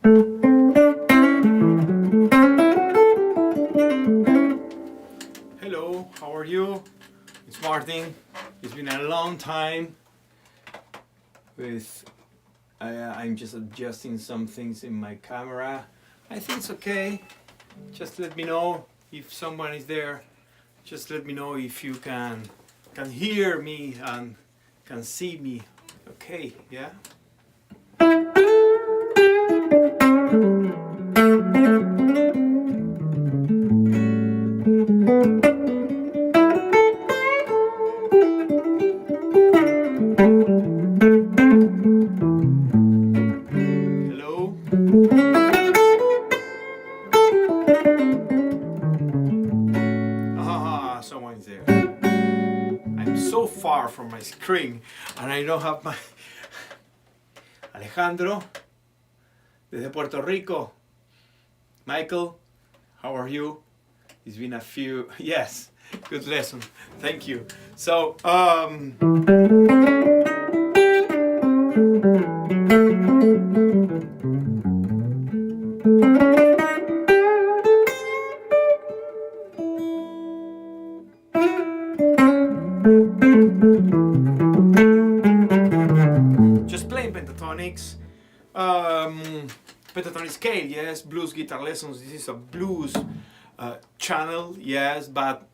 Hello, how are you? It's Martin. It's been a long time. I'm just adjusting some things in my camera. I think it's okay. Just let me know if someone is there. Just let me know if you can hear me and can see me. Okay, yeah. Hello. Ah, someone's there. I'm so far from my screen and I don't have my Alejandro desde Puerto Rico. Michael, how are you? It's been a few, yes, good lesson. Thank you. So, just playing pentatonics. Pentatonic scale, yes. Blues guitar lessons. This is a blues channel, yes. But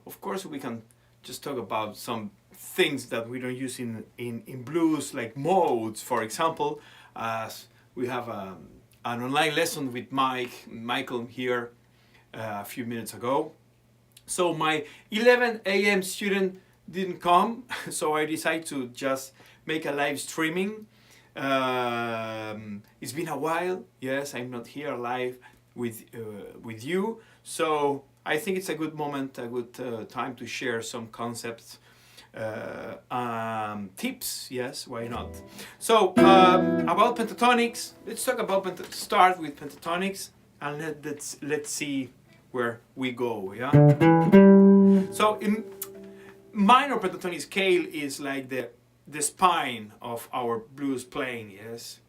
of course, we can just talk about some things that we don't use in blues, like modes, for example. As we have an online lesson with Michael here a few minutes ago. So my 11 a.m. student didn't come, so I decided to just make a live streaming. It's been a while. Yes, I'm not here live with you, so I think it's a good moment, a good time to share some concepts, tips. Yes, why not? So about pentatonics, let's talk about start with pentatonics, and let's see where we go. Yeah. So in minor pentatonic scale is like the spine of our blues playing. Yes,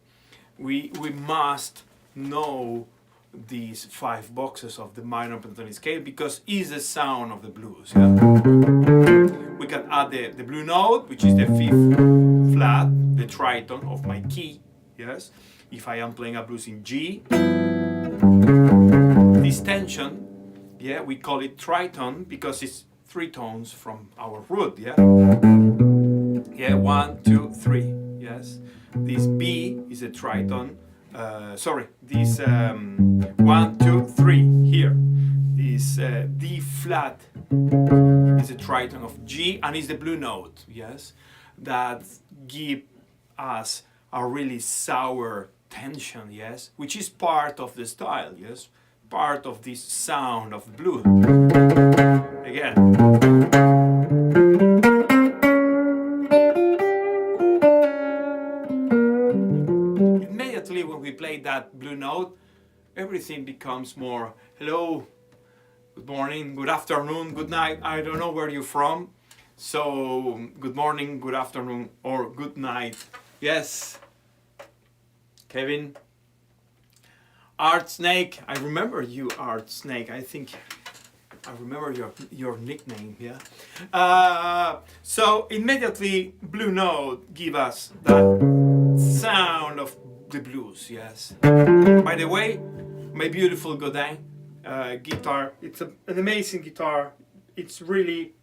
we must know these 5 boxes of the minor pentatonic scale because it's the sound of the blues. Yeah? We can add the blue note, which is the 5th flat, the tritone of my key. Yes, if I am playing a blues in G, this tension, yeah, we call it tritone because it's 3 tones from our root. Yeah. Yeah, 1, 2, 3. Yes, this B is a tritone. This 1, 2, 3 here. This D flat is a tritone of G and is the blue note. Yes, that give us a really sour tension. Yes, which is part of the style. Yes, part of this sound of blues. Again. When we play that blue note, everything becomes more hello, good morning, good afternoon, good night. I don't know where you're from, so good morning, good afternoon, or good night. Yes, Kevin, Art Snake. I remember you, Art Snake. I think I remember your nickname. Yeah. So immediately, blue note give us that sound of the blues. Yes. By the way, my beautiful Godin guitar. It's an amazing guitar. It's really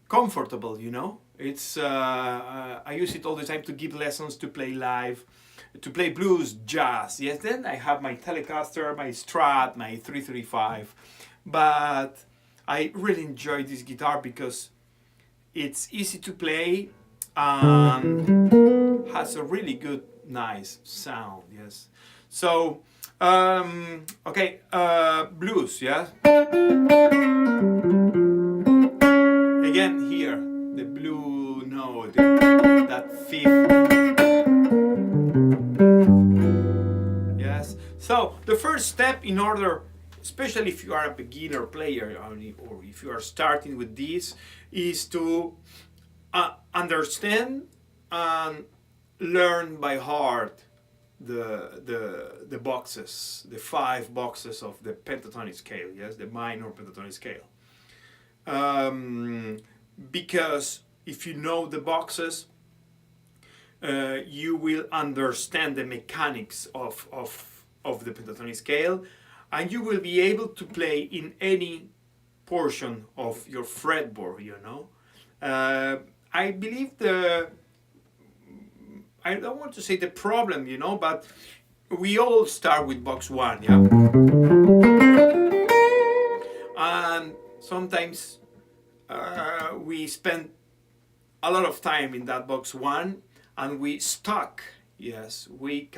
comfortable. You know. It's I use it all the time to give lessons, to play live, to play blues, jazz. Yes. Then I have my Telecaster, my Strat, my 335. But I really enjoy this guitar because it's easy to play and has a really good, nice sound. Yes. So, okay, blues. Yeah. Again, here the blue note, that 5th. Yes. So the first step in order, especially if you are a beginner player or if you are starting with this, is to understand and learn by heart the boxes, the 5 boxes of the pentatonic scale, yes, the minor pentatonic scale. Because if you know the boxes, you will understand the mechanics of the pentatonic scale, and you will be able to play in any portion of your fretboard, you know. I believe I don't want to say the problem, you know, but we all start with box 1, yeah? And sometimes we spend a lot of time in that box 1 and we stuck, yes, we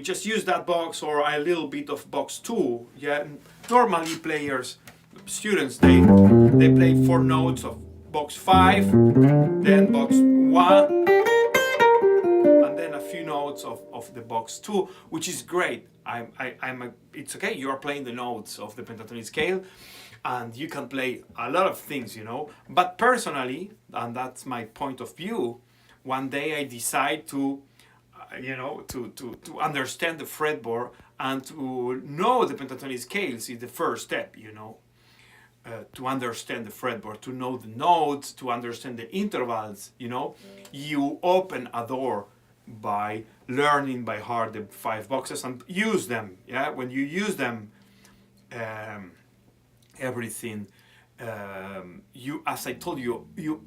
just use that box or a little bit of box 2, yeah? Normally students, they play 4 notes of box 5, then box 1, and then a few notes of the box 2, which is great. It's okay, you're playing the notes of the pentatonic scale, and you can play a lot of things, you know. But personally, and that's my point of view, one day I decide to, to understand the fretboard and to know the pentatonic scales is the first step, you know. To understand the fretboard, to know the notes, to understand the intervals, you know. You open a door by learning by heart the 5 boxes and use them, yeah. When you use them, everything, you, as I told you, you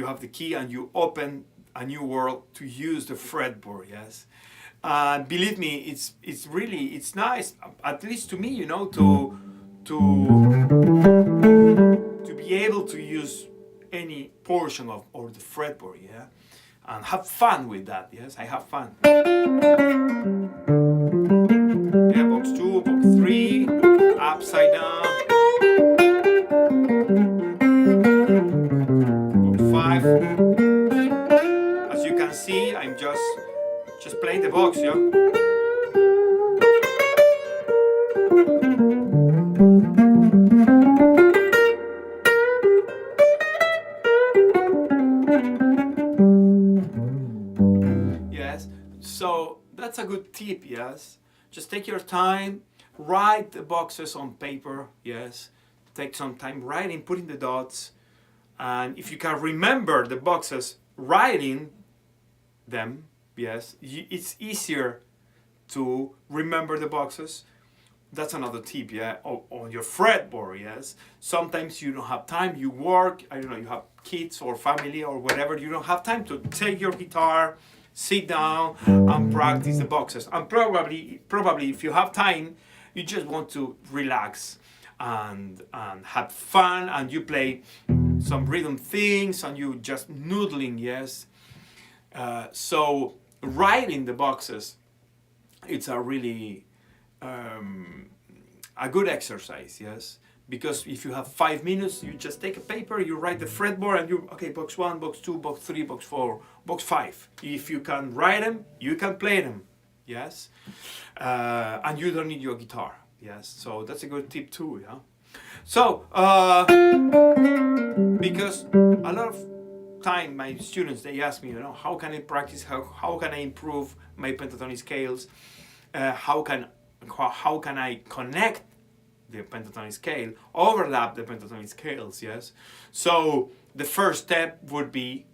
have the key and you open a new world to use the fretboard, yes. And believe me, it's really nice, at least to me, you know, to be able to use any portion of or the fretboard, yeah, and have fun with that. Yes, I have fun. Yeah, box 2, box 3, upside down, box 5. As you can see, I'm just playing the box, yeah. Yes, so that's a good tip, yes. Just take your time, write the boxes on paper, yes. Take some time writing, putting the dots, and if you can remember the boxes, writing them, yes, it's easier to remember the boxes. That's another tip, yeah, on your fretboard, yes. Sometimes you don't have time, you work, I don't know, you have kids or family or whatever, you don't have time to take your guitar, sit down and practice the boxes. And probably if you have time, you just want to relax and have fun, and you play some rhythm things and you just noodling, yes. So writing the boxes, it's a really a good exercise, yes, because if you have 5 minutes, you just take a paper, you write the fretboard, and you, okay, box 1, box 2, box 3, box 4, box 5. If you can write them, you can play them, yes, and you don't need your guitar, yes. So that's a good tip too, yeah. So because a lot of time my students, they ask me, you know, how can I practice, how can I improve my pentatonic scales, how can I connect the pentatonic scale, overlap the pentatonic scales, yes. So the first step would be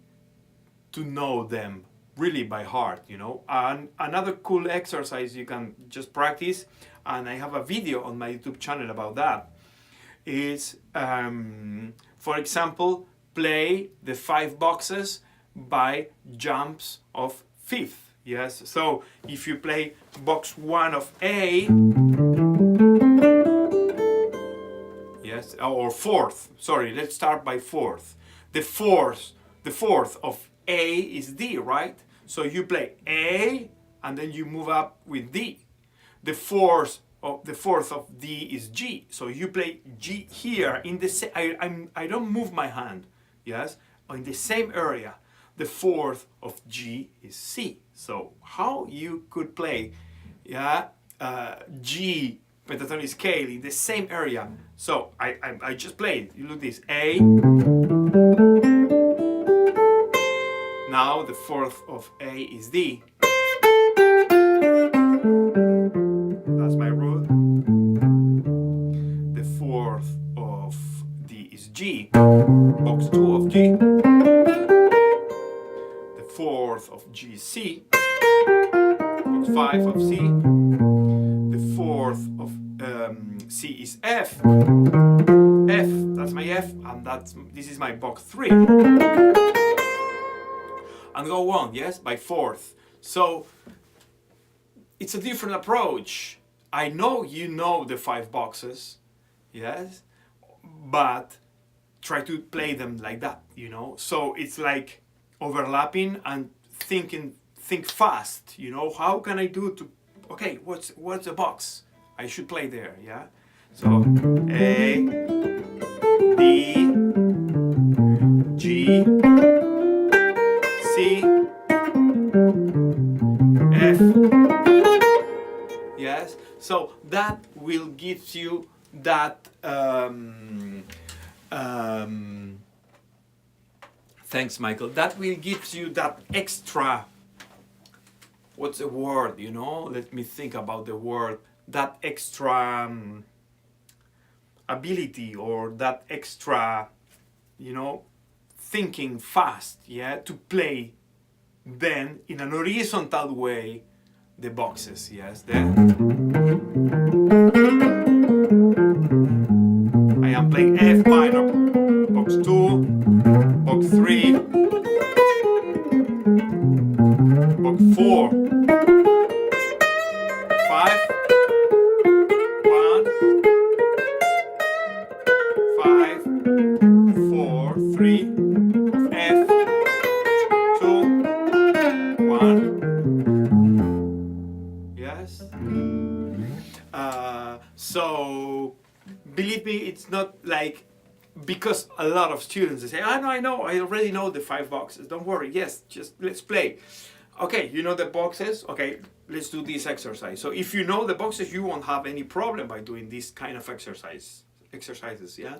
to know them really by heart, you know. And another cool exercise you can just practice, and I have a video on my YouTube channel about that, is for example, play the 5 boxes by jumps of fifth, yes. So if you play box 1 of A, yes, or fourth, sorry, let's start by fourth. The fourth of A is D, right? So you play A and then you move up with D. The fourth of D is G. So you play G here in the I don't move my hand, yes, in the same area. The fourth of G is C. So how you could play, yeah, G pentatonic scale in the same area. So I just played. You look this A. Now the fourth of A is D. That's my root. The fourth of D is G. Box 2 of G. The fourth of G is C. Box 5 of C. The fourth of C is F. F, that's my F, and this is my box 3. And go on, yes, by fourth. So it's a different approach. I know you know the 5 boxes, yes, but try to play them like that, you know. So it's like overlapping and think fast, you know. How can I do to? Okay, what's the box? I should play there, yeah. So A, D, G, C, F. Yes. So that will give you that. Thanks, Michael. That will give you that extra. What's the word? You know. Let me think about the word. That extra ability, or that extra, you know, thinking fast, yeah, to play then in an horizontal way the boxes, yes. Then I am playing F minor, box 2, box 3, box 4, 5, 1, 5, 4, 3 of F, 2, 1. Yes. So believe me, it's not like, because a lot of students they say, I know, I already know the 5 boxes. Don't worry. Yes, just let's play. Okay, you know the boxes. Okay, let's do this exercise. So if you know the boxes, you won't have any problem by doing this kind of exercises. Yeah.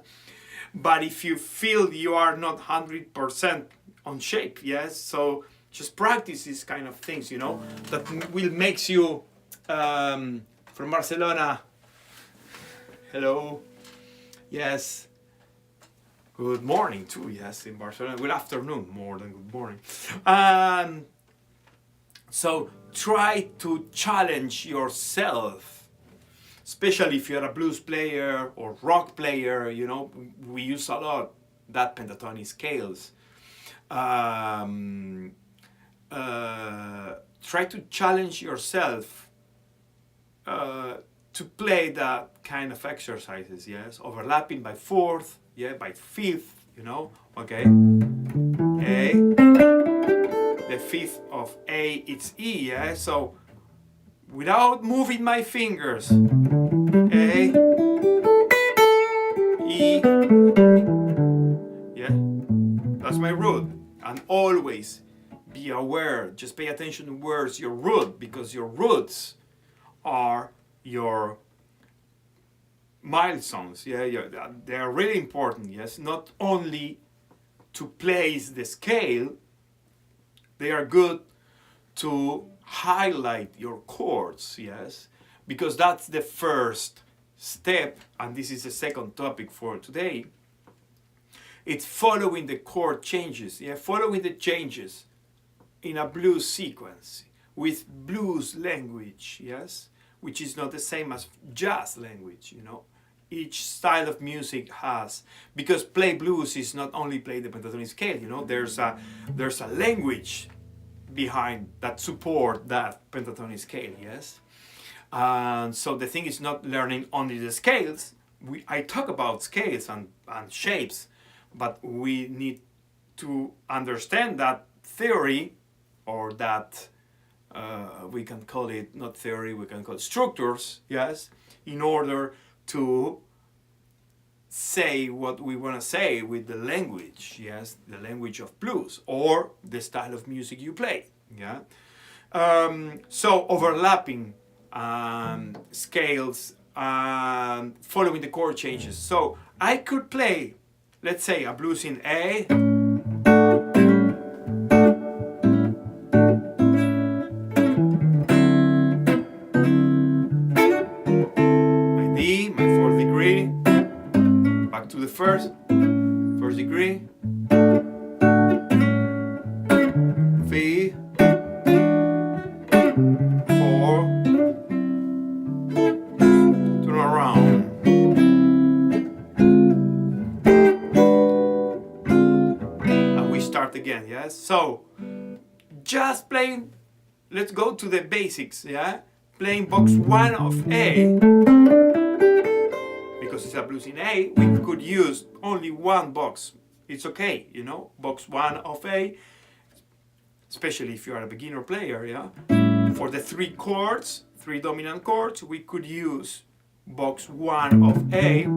But if you feel you are not 100% on shape, yes, so just practice these kind of things, you know, that will makes you from Barcelona. Hello. Yes. Good morning too. Yes, in Barcelona. Good afternoon, more than good morning. So try to challenge yourself, especially if you're a blues player or rock player. You know, we use a lot that pentatonic scales. Try to challenge yourself to play that kind of exercises, yes, overlapping by fourth, yeah, by fifth, you know, okay, A, the fifth of A, it's E, yeah, so without moving my fingers, A, E, yeah, that's my root, and always be aware, just pay attention to where's your root, because your roots are your milestones, yeah, they are really important, yes, not only to place the scale, they are good to highlight your chords, yes, because that's the first step, and this is the second topic for today. It's following the chord changes, yeah, following the changes in a blues sequence with blues language, yes, which is not the same as jazz language, you know. Each style of music has, because play blues is not only play the pentatonic scale, you know, there's a language behind that support that pentatonic scale, yes. And so the thing is not learning only the scales. I talk about scales and shapes, but we need to understand that theory, or that we can call it not theory, we can call it structures, yes, in order to say what we want to say with the language, yes, the language of blues or the style of music you play, yeah. So overlapping scales and following the chord changes. So I could play, let's say, a blues in A, first degree, V, 4, turn around. And we start again, yes? So, just playing, let's go to the basics, yeah? Playing box 1 of A, because it's a blues in A, we could use only one box. It's okay, you know, box 1 of A, especially if you are a beginner player, yeah? For the 3 chords, 3 dominant chords, we could use box 1 of A.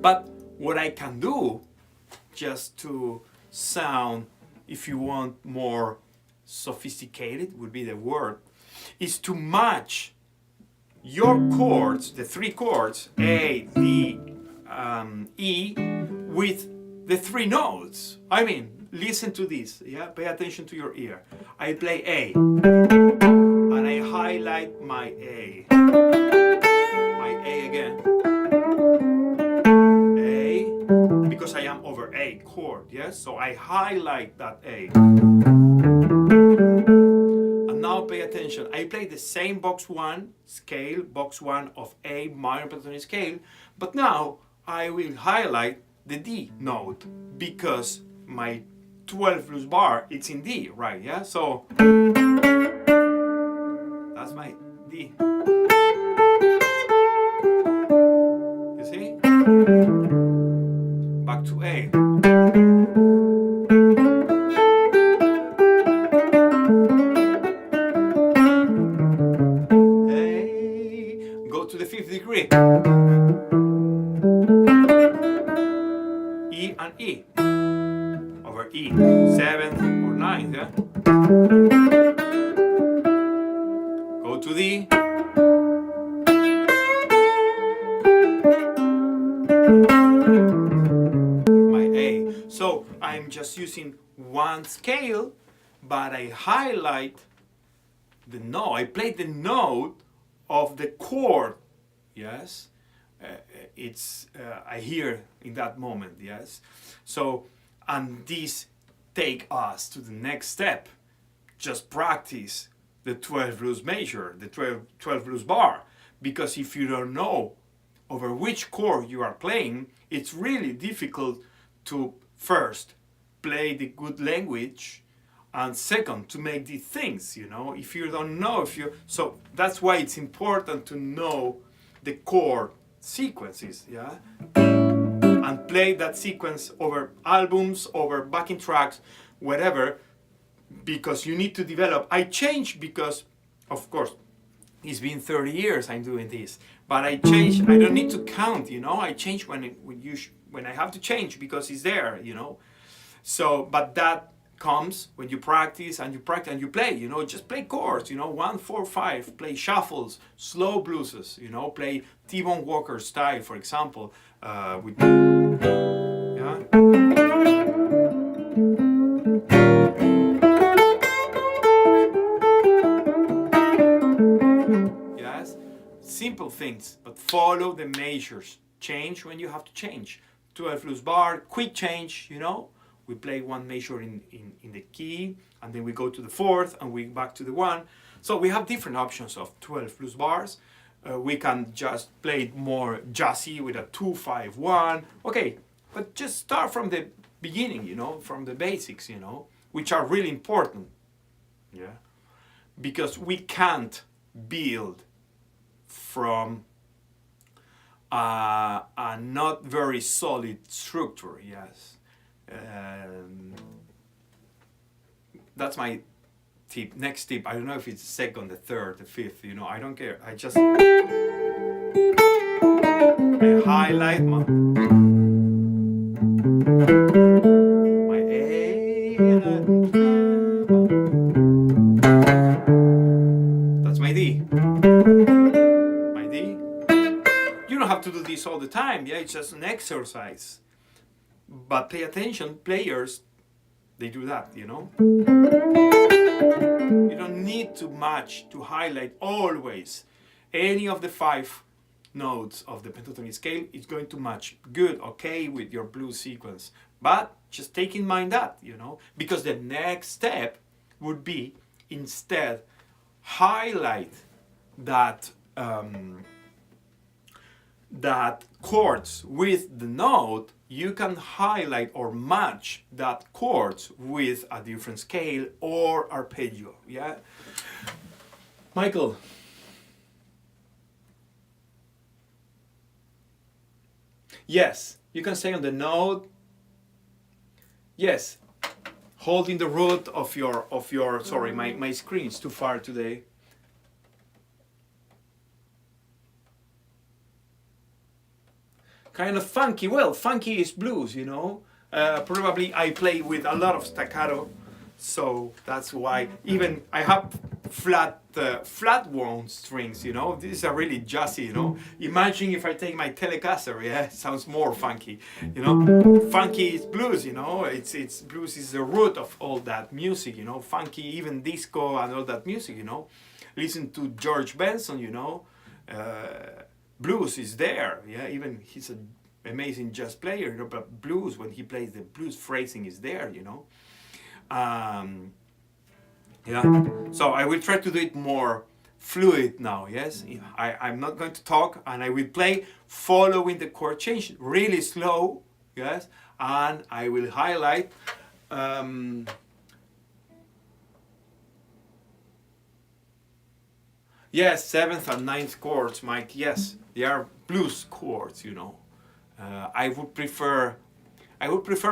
But what I can do, just to sound, if you want more sophisticated, would be the word, is to match your chords, the 3 chords, A, D, E, with the 3 notes. I mean, listen to this, yeah? Pay attention to your ear. I play A, and I highlight my A. My A again. A, because I am over A chord, yes? So I highlight that A. And now pay attention. I play the same box 1 scale, box 1 of A minor pentatonic scale, but now I will highlight the D note because my 12 blues bar, it's in D, right? Yeah, so that's my D. You see? Back to A. A. Go to the 5th degree. E and E. Over E. 7th or 9th, yeah? Go to D. My A. So I'm just using one scale, but I highlight the note. I play the note of the chord, yes? I hear in that moment, yes? So, and this take us to the next step. Just practice the 12 blues major, the 12 blues bar, because if you don't know over which chord you are playing, it's really difficult to first play the good language, and second to make these things, you know, if you don't know, so that's why it's important to know the chord sequences, yeah, and play that sequence over albums, over backing tracks, whatever, because you need to develop. I change because, of course, it's been 30 years I'm doing this, but I change. I don't need to count, you know. I change when I have to change because it's there, you know. So, but that comes when you practice and you practice and you play, you know. Just play chords, you know, 1, 4, 5. Play shuffles, slow blueses, you know. Play T-Bone Walker style, for example, with yeah. Yes, simple things, but follow the measures. Change when you have to change. 12 blues bar, quick change, you know. We play one measure in the key, and then we go to the 4th, and we back to the 1. So we have different options of 12 blues bars. We can just play it more jazzy with a 2-5-1. Okay, but just start from the beginning, you know, from the basics, you know, which are really important. Yeah, because we can't build from a not very solid structure. Yes. That's my tip. Next tip, I don't know if it's the 2nd, the 3rd, the 5th, you know, I don't care. I just highlight my A. That's my D. My D. You don't have to do this all the time, yeah, it's just an exercise. But pay attention, players, they do that, you know. You don't need to match, to highlight always any of the 5 notes of the pentatonic scale, it's going to match good, okay, with your blues sequence. But just take in mind that, because the next step would be instead highlight that that chords with the note. You can highlight or match that chords with a different scale or arpeggio. Yeah, Michael. Yes, you can say on the note. Yes, holding the root of your. Sorry, my screen is too far today. Kind of funky. Well, funky is blues, probably I play with a lot of staccato, so that's why. Even I have flat wound strings, These are really jazzy, Imagine if I take my Telecaster, yeah, it sounds more funky, Funky is blues, It's blues is the root of all that music, Funky, even disco and all that music, Listen to George Benson, blues is there, yeah. Even he's an amazing jazz player, but blues, when he plays, the blues phrasing is there, Yeah. So I will try to do it more fluid now. Yes, I'm not going to talk, and I will play following the chord change really slow. Yes, and I will highlight. Yes, seventh and ninth chords, Mike. Yes, they are blues chords. I would prefer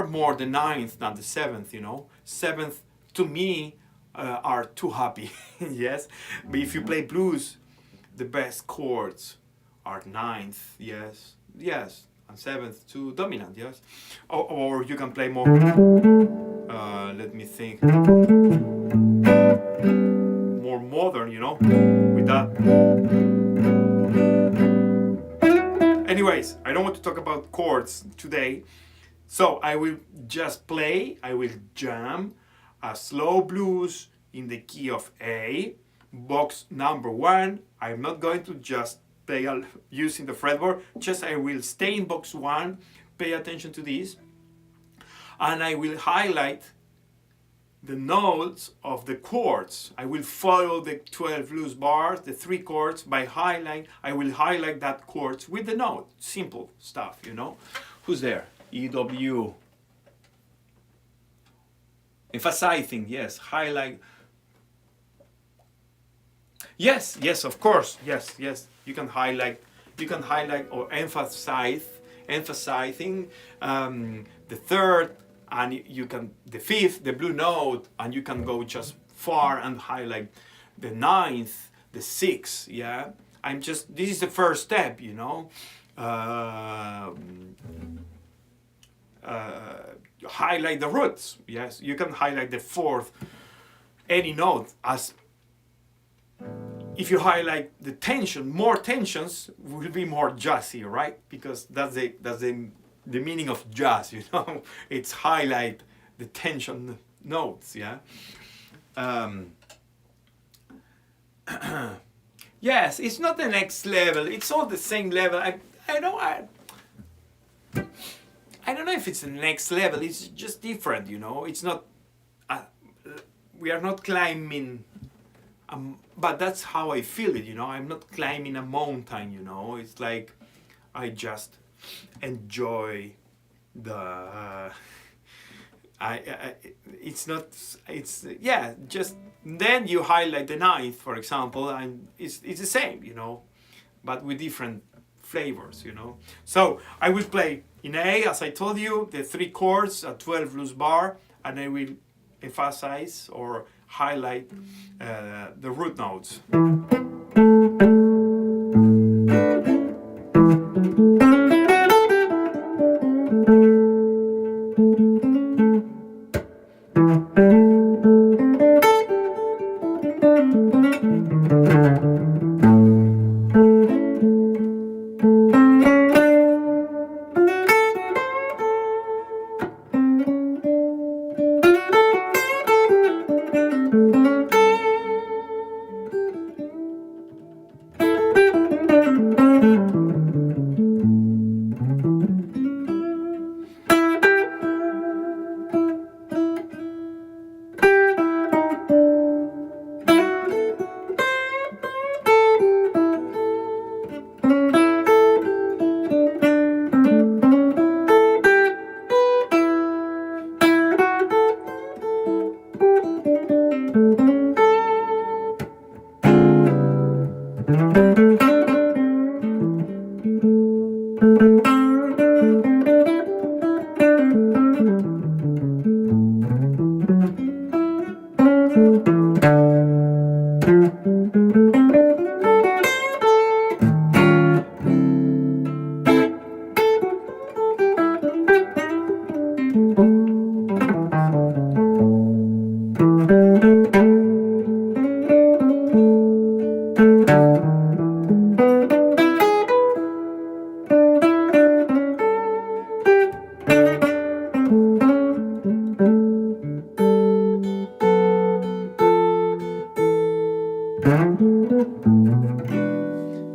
more the ninth than the seventh. Seventh to me are too happy. Yes, but if you play blues, the best chords are ninth. Yes, and seventh too dominant. Yes, or you can play more. Let me think. More modern, with that. Anyways, I don't want to talk about chords today, so I will just play, I will jam a slow blues in the key of A, box number 1. I'm not going to just play using the fretboard, just I will stay in box 1, pay attention to this, and I will highlight the notes of the chords. I will follow the 12 blues bars, the 3 chords by highlight. I will highlight that chords with the note. Simple stuff, Who's there? EW. Emphasizing, yes. Highlight. Yes, of course. Yes. You can highlight or emphasizing the third, and you can the fifth, the blue note, and you can go just far and highlight the ninth, the sixth. Yeah, this is the first step, highlight the roots. Yes, you can highlight the fourth, any note. As if you highlight the tension, more tensions will be more jazzy, right? Because that's the meaning of jazz, It's highlight the tension notes, yeah. Yes, it's not the next level. It's all the same level. I don't know if it's the next level. It's just different, It's not. We are not climbing. But that's how I feel it, I'm not climbing a mountain, It's like I just enjoy the. Just then you highlight the ninth, for example, and it's the same, but with different flavors, So I will play in A, as I told you, the 3 chords, a 12 blues bar, and I will emphasize or highlight the root notes.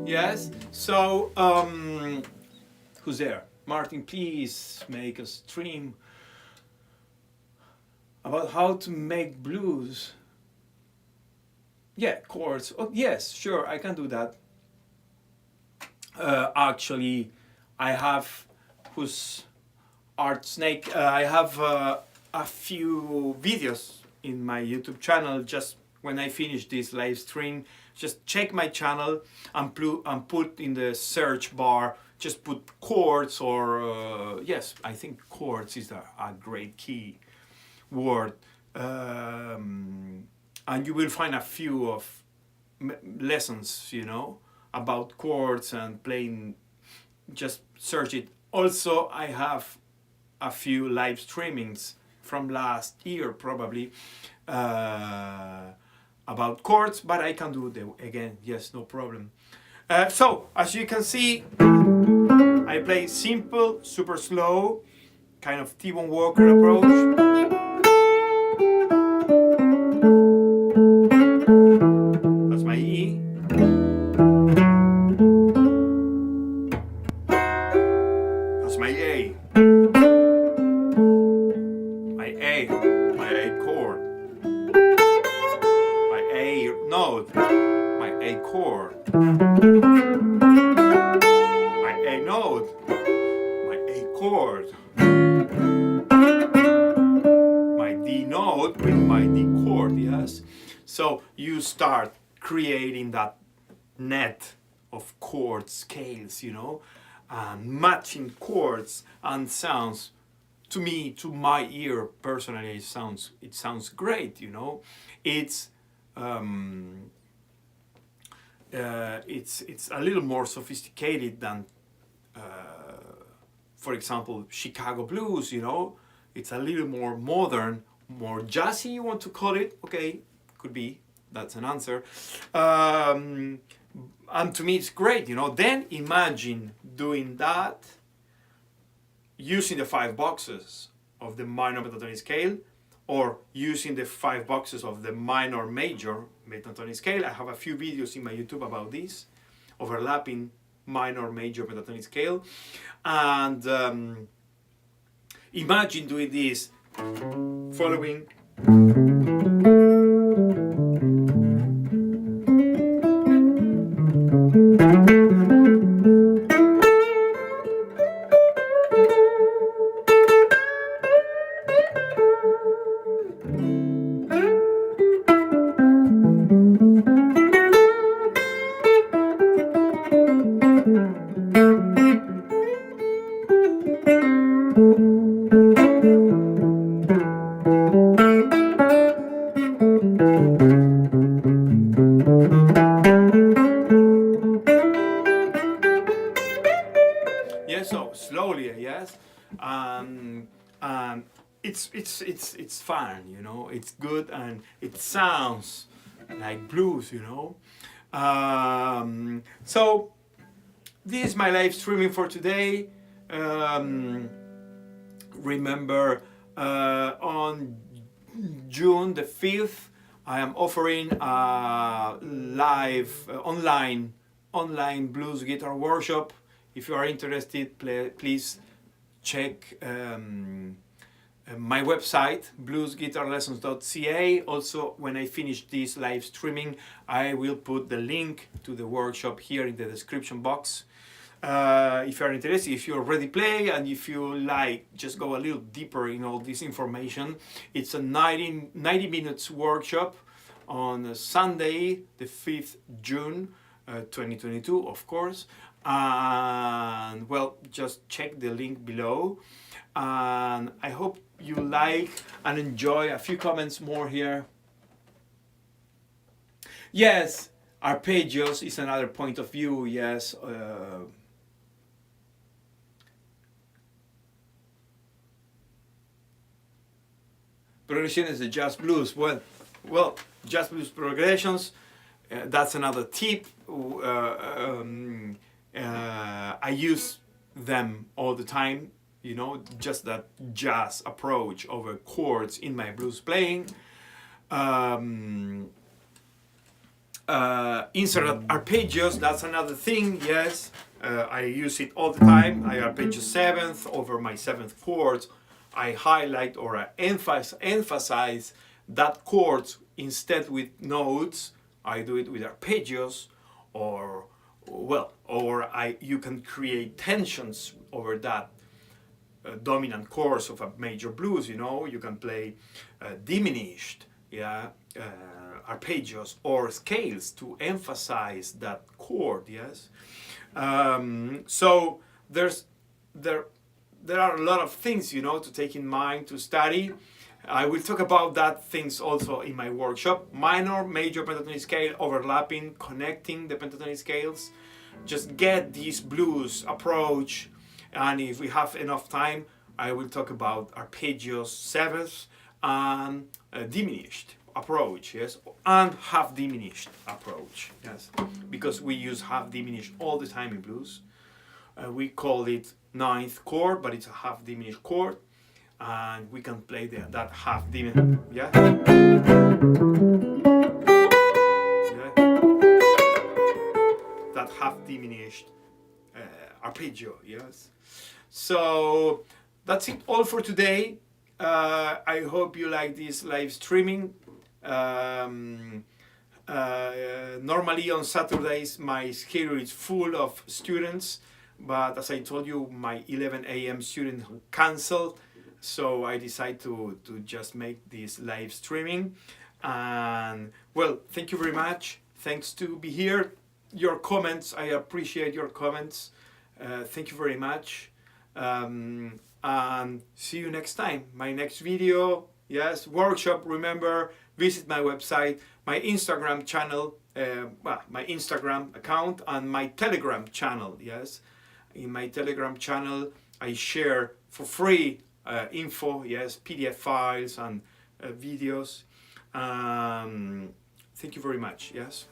Yes. So, who's there? Martin, please make a stream about how to make blues. Yeah, chords. Oh, yes, sure, I can do that. Actually, I have who's Art Snake. I have a few videos in my YouTube channel. Just when I finish this live stream, just check my channel and put in the search bar. Just put chords or yes, I think chords is a great key word, and you will find a few of lessons, you know, about chords and playing. Just search it. Also, I have a few live streamings from last year probably about chords, but I can do them again. Yes, no problem. So as you can see, I play simple, super slow, kind of T-Bone Walker approach. That's my E. That's my A. My A chord. My A note. My A chord. My A note. My A chord. My D note with my D chord, yes? So you start creating that net of chord scales, you know, and matching chords and sounds. To me, to my ear personally, it sounds great, you know. It's a little more sophisticated than, for example, Chicago blues, you know. It's a little more modern, more jazzy, you want to call it. Okay, could be, that's an answer. And to me, it's great, you know. Then imagine doing that using the 5 boxes of the minor pentatonic scale, or using the 5 boxes of the minor major pentatonic scale. I have a few videos in my YouTube about this, overlapping minor major pentatonic scale. And imagine doing this following. Yes, so slowly, yes, it's fun, you know. It's good and it sounds like blues, you know. So this is my live streaming for today. Remember, on June the 5th, I am offering a live online blues guitar workshop. If you are interested, please check my website, bluesguitarlessons.ca. Also, when I finish this live streaming, I will put the link to the workshop here in the description box. If you are interested, if you already play, and if you like, just go a little deeper in all this information. It's a 90 minutes workshop on Sunday, the 5th June. 2022, of course. And well, just check the link below. And I hope you like and enjoy. A few comments more here. Yes, arpeggios is another point of view. Yes. Progression is the jazz blues. Well, jazz blues progressions. That's another tip. I use them all the time. You know, just that jazz approach over chords in my blues playing. Insert arpeggios, that's another thing, yes. I use it all the time. I arpeggio seventh over my seventh chord. I highlight or I emphasize that chord instead with notes. I do it with arpeggios, or well, you can create tensions over that dominant chords of a major blues. You know, you can play diminished, yeah, arpeggios or scales to emphasize that chord. Yes, so there are a lot of things, you know, to take in mind, to study. I will talk about that things also in my workshop. Minor, major pentatonic scale, overlapping, connecting the pentatonic scales. Just get this blues approach, and if we have enough time, I will talk about arpeggios, seventh, and diminished approach, yes, and half diminished approach, yes, because we use half diminished all the time in blues. We call it ninth chord, but it's a half diminished chord, and we can play that half diminished, yeah? Yeah, that half diminished arpeggio, yes. So that's it all for today. I hope you like this live streaming. Normally on Saturdays my schedule is full of students, but as I told you, my 11 a.m. student canceled, so I decided to just make this live streaming. And well, thank you very much. Thanks to be here. Your comments, I appreciate your comments. Thank you very much. And see you next time. My next video, yes, workshop. Remember, visit my website, my Instagram channel, my Instagram account, and my Telegram channel. Yes, in my Telegram channel, I share for free info. Yes, PDF files and videos. Thank you very much. Yes.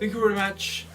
Thank you very much.